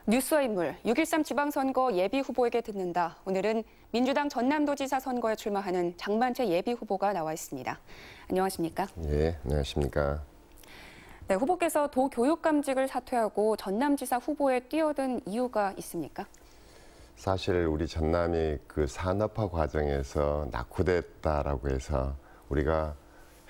뉴스와 인물, 6.13 지방선거 예비 후보에게 듣는다. 오늘은 민주당 전남도지사 선거에 출마하는 장만채 예비 후보가 나와 있습니다. 안녕하십니까? 예, 안녕하십니까? 네, 후보께서 도교육감직을 사퇴하고 전남지사 후보에 뛰어든 이유가 있습니까? 사실 우리 전남이 그 산업화 과정에서 낙후됐다라고 해서 우리가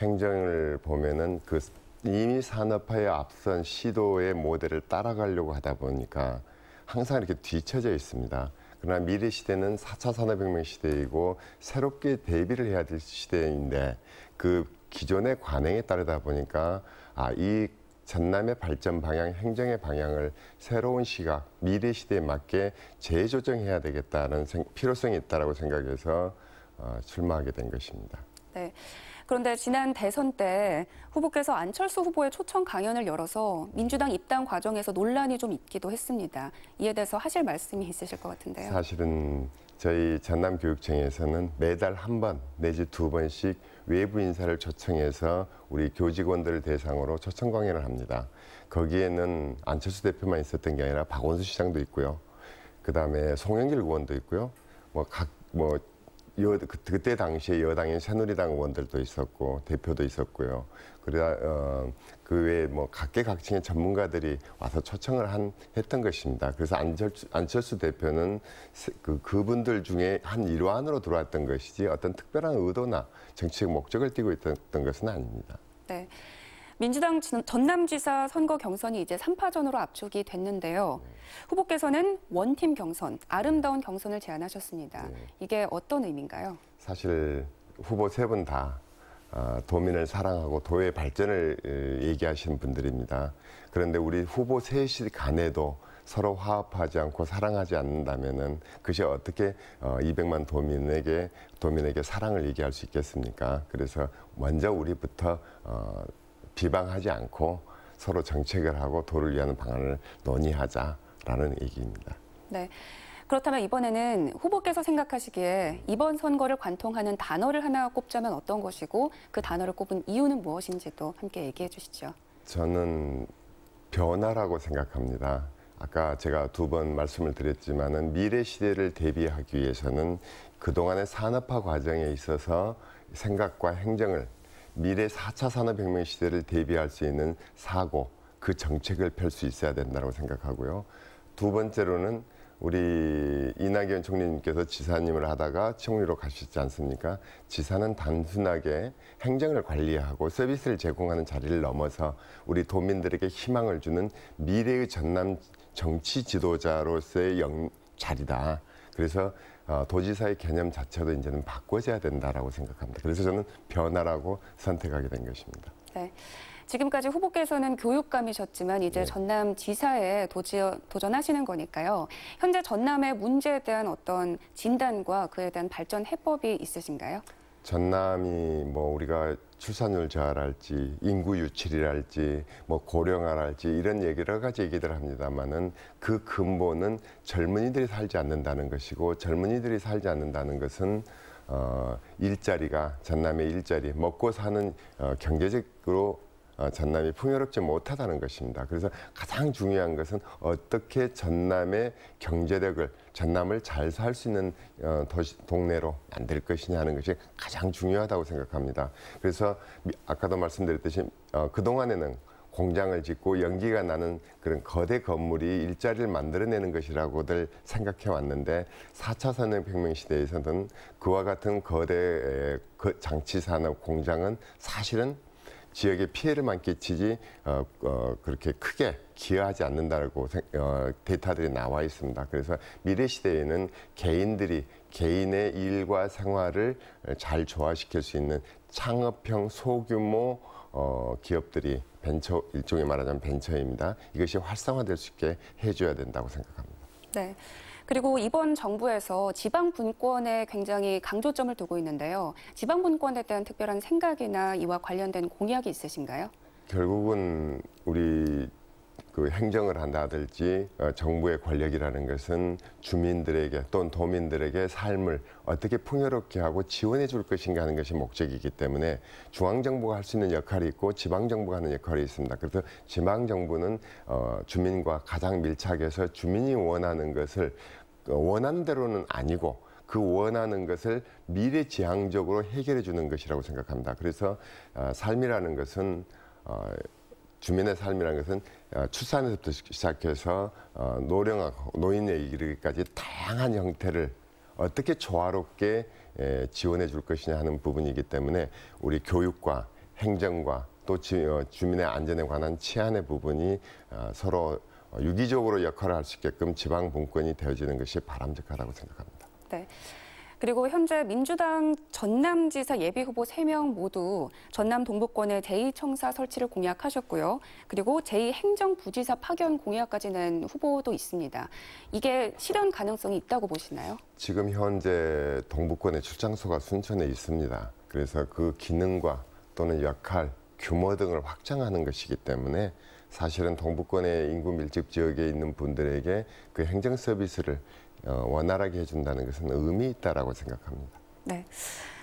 행정을 보면은 그 이미 산업화에 앞선 시도의 모델을 따라가려고 하다 보니까 항상 이렇게 뒤처져 있습니다. 그러나 미래 시대는 4차 산업혁명 시대이고 새롭게 대비를 해야 될 시대인데 그 기존의 관행에 따르다 보니까 이 전남의 발전 방향, 행정의 방향을 새로운 시각, 미래 시대에 맞게 재조정해야 되겠다는 필요성이 있다고 생각해서 출마하게 된 것입니다. 네. 그런데 지난 대선 때 후보께서 안철수 후보의 초청 강연을 열어서 민주당 입당 과정에서 논란이 좀 있기도 했습니다. 이에 대해서 하실 말씀이 있으실 것 같은데요. 사실은 저희 전남교육청에서는 매달 한 번 내지 두 번씩 외부 인사를 초청해서 우리 교직원들을 대상으로 초청 강연을 합니다. 거기에는 안철수 대표만 있었던 게 아니라 박원순 시장도 있고요. 그다음에 송영길 의원도 있고요. 그때 당시에 여당인 새누리당 의원들도 있었고 대표도 있었고요. 그 외에 각계각층의 전문가들이 와서 초청을 했던 것입니다. 그래서 안철수 대표는 그분들 중에 한 일환으로 들어왔던 것이지 어떤 특별한 의도나 정치적 목적을 띠고 있던 것은 아닙니다. 네. 민주당 전남지사 선거 경선이 이제 3파전으로 압축이 됐는데요. 후보께서는 원팀 경선, 아름다운 경선을 제안하셨습니다. 이게 어떤 의미인가요? 사실 후보 세 분 다 도민을 사랑하고 도의 발전을 얘기하시는 분들입니다. 그런데 우리 후보 셋이 간에도 서로 화합하지 않고 사랑하지 않는다면은 그것이 어떻게 200만 도민에게 사랑을 얘기할 수 있겠습니까? 그래서 먼저 우리부터 비방하지 않고 서로 정책을 하고 도를 위한 방안을 논의하자라는 얘기입니다. 네. 그렇다면 이번에는 후보께서 생각하시기에 이번 선거를 관통하는 단어를 하나 꼽자면 어떤 것이고 그 단어를 꼽은 이유는 무엇인지도 함께 얘기해 주시죠. 저는 변화라고 생각합니다. 아까 제가 두 번 말씀을 드렸지만은 미래 시대를 대비하기 위해서는 그동안의 산업화 과정에 있어서 생각과 행정을 미래 4차 산업혁명 시대를 대비할 수 있는 사고, 그 정책을 펼 수 있어야 된다고 생각하고요. 두 번째로는 우리 이낙연 총리님께서 지사님을 하다가 총리로 가셨지 않습니까? 지사는 단순하게 행정을 관리하고 서비스를 제공하는 자리를 넘어서 우리 도민들에게 희망을 주는 미래의 전남 정치 지도자로서의 자리다. 그래서 도지사의 개념 자체도 이제는 바꿔져야 된다라고 생각합니다. 그래서 저는 변화라고 선택하게 된 것입니다. 네. 지금까지 후보께서는 교육감이셨지만 이제 전남지사에 도전하시는 거니까요. 현재 전남의 문제에 대한 어떤 진단과 그에 대한 발전 해법이 있으신가요? 전남이 우리가 출산율 저하랄지 인구 유출이랄지 고령화랄지 이런 여러 가지 얘기들 합니다만은 그 근본은 젊은이들이 살지 않는다는 것이고 젊은이들이 살지 않는다는 것은 전남의 일자리 먹고 사는 경제적으로 전남이 풍요롭지 못하다는 것입니다. 그래서 가장 중요한 것은 어떻게 전남의 경제력을, 전남을 잘 살 수 있는 동네로 만들 것이냐 하는 것이 가장 중요하다고 생각합니다. 그래서 아까도 말씀드렸듯이 그동안에는 공장을 짓고 연기가 나는 그런 거대 건물이 일자리를 만들어내는 것이라고들 생각해 왔는데 4차 산업혁명 시대에서는 그와 같은 거대 장치산업 공장은 사실은 지역에 피해를만 끼치지 그렇게 크게 기여하지 않는다고 데이터들이 나와 있습니다. 그래서 미래 시대에는 개인들이 개인의 일과 생활을 잘 조화시킬 수 있는 창업형 소규모 기업들이 일종의 말하자면 벤처입니다. 이것이 활성화될 수 있게 해줘야 된다고 생각합니다. 네. 그리고 이번 정부에서 지방 분권에 굉장히 강조점을 두고 있는데요. 지방 분권에 대한 특별한 생각이나 이와 관련된 공약이 있으신가요? 결국은 우리 그 행정을 한다든지 정부의 권력이라는 것은 주민들에게 또는 도민들에게 삶을 어떻게 풍요롭게 하고 지원해 줄 것인가 하는 것이 목적이기 때문에 중앙정부가 할 수 있는 역할이 있고 지방정부가 하는 역할이 있습니다. 그래서 지방정부는 주민과 가장 밀착해서 주민이 원하는 것을 원하는 대로는 아니고 그 원하는 것을 미래지향적으로 해결해 주는 것이라고 생각합니다. 그래서 삶이라는 것은 주민의 삶이라는 것은 출산에서부터 시작해서 노령하고 노인에 이르기까지 다양한 형태를 어떻게 조화롭게 지원해 줄 것이냐 하는 부분이기 때문에 우리 교육과 행정과 또 주민의 안전에 관한 치안의 부분이 서로 유기적으로 역할을 할 수 있게끔 지방 분권이 되어지는 것이 바람직하다고 생각합니다. 네. 그리고 현재 민주당 전남지사 예비후보 3명 모두 전남 동부권의 제2청사 설치를 공약하셨고요. 그리고 제2행정부지사 파견 공약까지 낸 후보도 있습니다. 이게 실현 가능성이 있다고 보시나요? 지금 현재 동부권의 출장소가 순천에 있습니다. 그래서 그 기능과 또는 역할, 규모 등을 확장하는 것이기 때문에 사실은 동부권의 인구 밀집 지역에 있는 분들에게 그 행정 서비스를 원활하게 해준다는 것은 의미 있다라고 생각합니다. 네.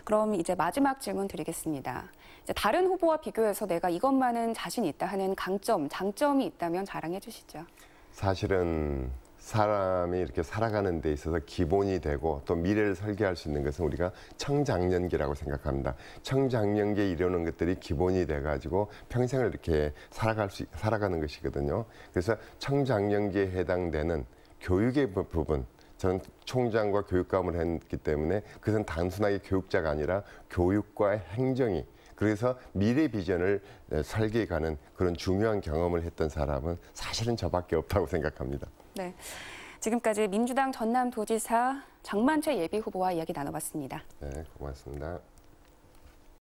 그럼 이제 마지막 질문 드리겠습니다. 이제 다른 후보와 비교해서 내가 이것만은 자신 있다 하는 강점, 장점이 있다면 자랑해 주시죠. 사실은 사람이 이렇게 살아가는 데 있어서 기본이 되고 또 미래를 설계할 수 있는 것은 우리가 청장년기라고 생각합니다. 청장년기에 이르는 것들이 기본이 돼가지고 평생을 이렇게 살아가는 것이거든요. 그래서 청장년기에 해당되는 교육의 부분, 저는 총장과 교육감을 했기 때문에 그것은 단순하게 교육자가 아니라 교육과 행정이 그래서 미래 비전을 설계해가는 그런 중요한 경험을 했던 사람은 사실은 저밖에 없다고 생각합니다. 네, 지금까지 민주당 전남도지사 장만채 예비후보와 이야기 나눠봤습니다. 네, 고맙습니다.